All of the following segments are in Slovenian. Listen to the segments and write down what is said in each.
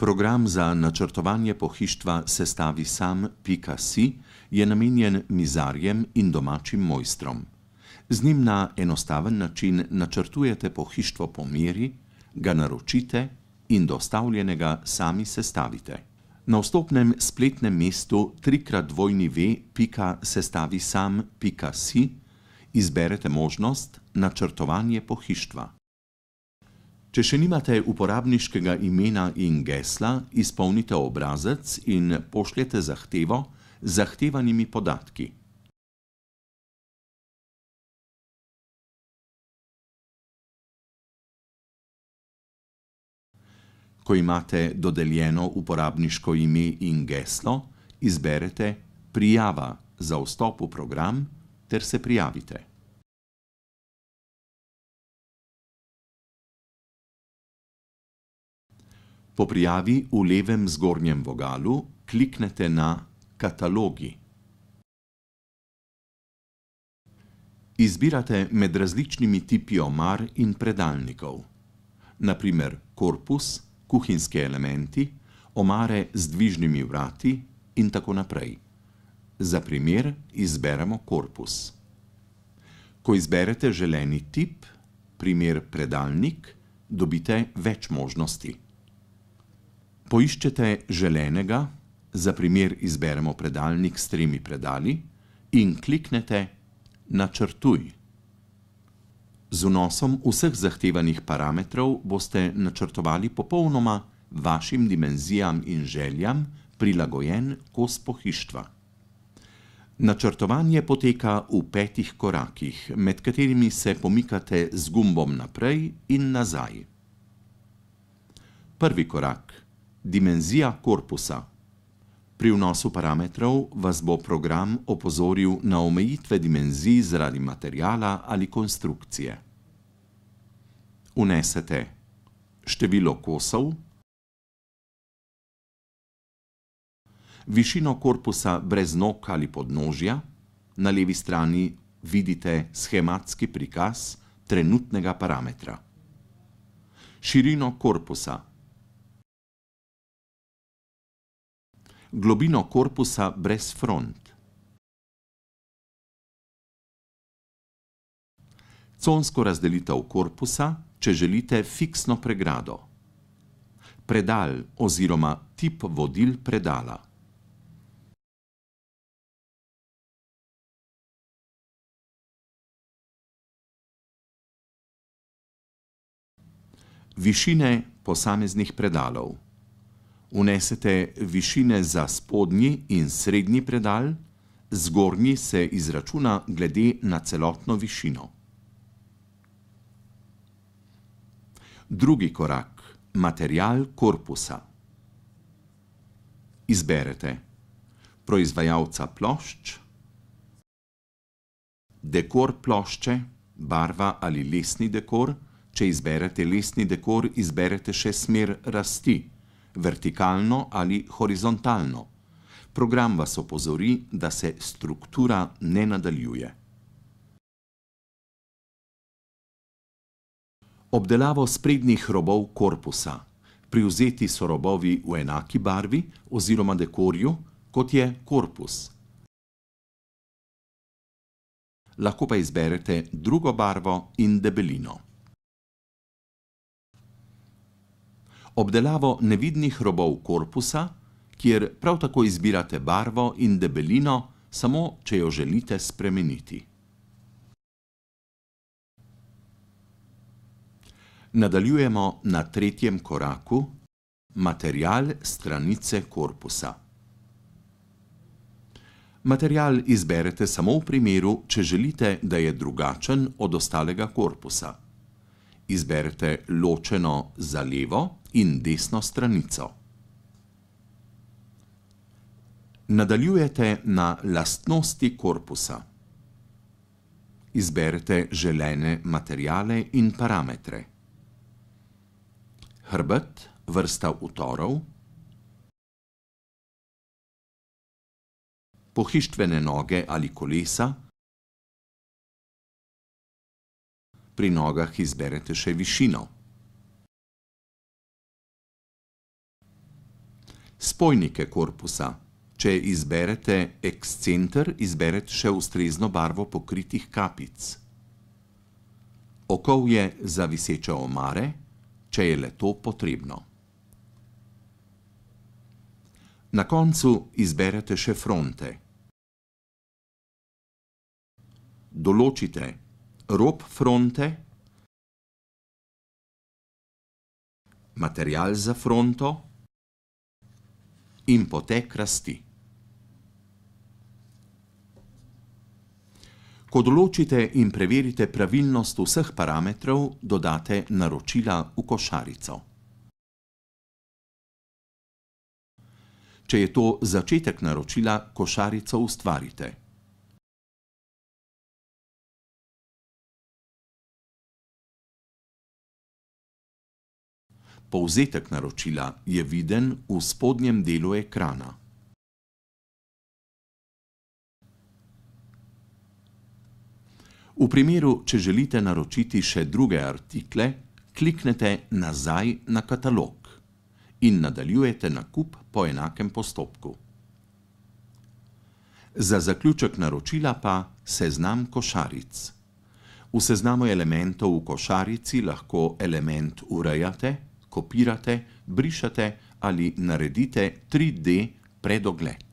Program za načrtovanje pohištva sestavisam.si je namenjen mizarjem in domačim mojstrom. Z njim na enostaven način načrtujete pohištvo po meri, ga naročite in dostavljenega sami sestavite. Na vstopnem spletnem mestu www.sestavisam.si izberete možnost načrtovanje pohištva. Če še nimate uporabniškega imena in gesla, izpolnite obrazec in pošljete zahtevo z zahtevanimi podatki. Ko imate dodeljeno uporabniško ime in geslo, izberete Prijava za vstop v program ter se prijavite. Po prijavi v levem zgornjem vogalu kliknete na Katalogi. Izbirate med različnimi tipi omar in predalnikov, na primer korpus, kuhinjski elementi, omare z dvižnimi vrati in tako naprej. Za primer izberemo korpus. Ko izberete želeni tip, primer predalnik, dobite več možnosti. Poiščete želenega, za primer izberemo predalnik s 3 predali in kliknete Načrtuj. Z vnosom vseh zahtevanih parametrov boste načrtovali popolnoma vašim dimenzijam in željam prilagojen kos pohištva. Načrtovanje poteka v 5 korakih, med katerimi se pomikate z gumbom naprej in nazaj. Prvi korak. Dimenzija korpusa. Pri vnosu parametrov vas bo program opozoril na omejitve dimenzij zaradi materiala ali konstrukcije. Vnesete število kosov, višino korpusa brez nog ali podnožja, na levi strani vidite shematski prikaz trenutnega parametra. Širino korpusa, globino korpusa brez front, consko razdelitev korpusa, če želite fiksno pregrado, predal oziroma tip vodil predala, višine posameznih predalov. Vnesete višine za spodnji in srednji predal, zgornji se izračuna glede na celotno višino. Drugi korak. Material korpusa. Izberete proizvajalca plošč, dekor plošče, barva ali lesni dekor. Če izberete lesni dekor, izberete še smer rasti, vertikalno ali horizontalno. Program vas opozori, da se struktura ne nadaljuje. Obdelavo sprednjih robov korpusa. Privzeti so robovi v enaki barvi oziroma dekorju, kot je korpus. Lahko pa izberete drugo barvo in debelino. Obdelavo nevidnih robov korpusa, kjer prav tako izbirate barvo in debelino, samo če jo želite spremeniti. Nadaljujemo na 3. koraku. Material stranice korpusa. Material izberete samo v primeru, če želite, da je drugačen od ostalega korpusa. Izberete ločeno za levo in desno stranico. Nadaljujete na lastnosti korpusa. Izberete želene materiale in parametre. Hrbet, vrsta utorov, pohištvene noge ali kolesa. Pri nogah izberete še višino. Spojnike korpusa. Če izberete ekscenter, izberete še ustrezno barvo pokritih kapic. Okovje za viseče omare, če je le to potrebno. Na koncu izberete še fronte. Določite rob fronte, material za fronto in potek rasti. Ko določite in preverite pravilnost vseh parametrov, dodate naročila v košarico. Če je to začetek naročila, košarico ustvarite. Povzetek naročila je viden v spodnjem delu ekrana. V primeru, če želite naročiti še druge artikle, kliknete nazaj na katalog in nadaljujete nakup po enakem postopku. Za zaključek naročila pa seznam košaric. V seznamu elementov v košarici lahko element urejate, kopirate, brišete ali naredite 3D predogled.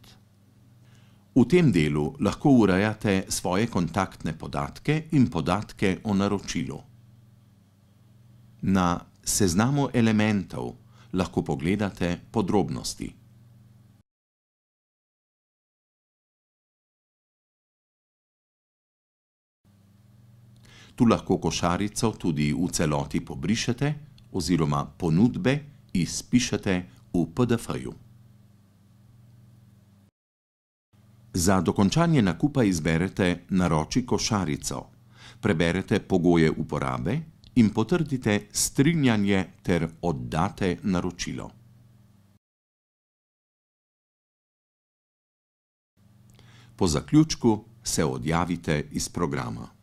V tem delu lahko urejate svoje kontaktne podatke in podatke o naročilu. Na seznamu elementov lahko pogledate podrobnosti. Tu lahko košarico tudi v celoti pobrišete oziroma ponudbe izpišete v PDF-ju. Za dokončanje nakupa izberete Naroči košarico, preberete pogoje uporabe in potrdite strinjanje ter oddate naročilo. Po zaključku se odjavite iz programa.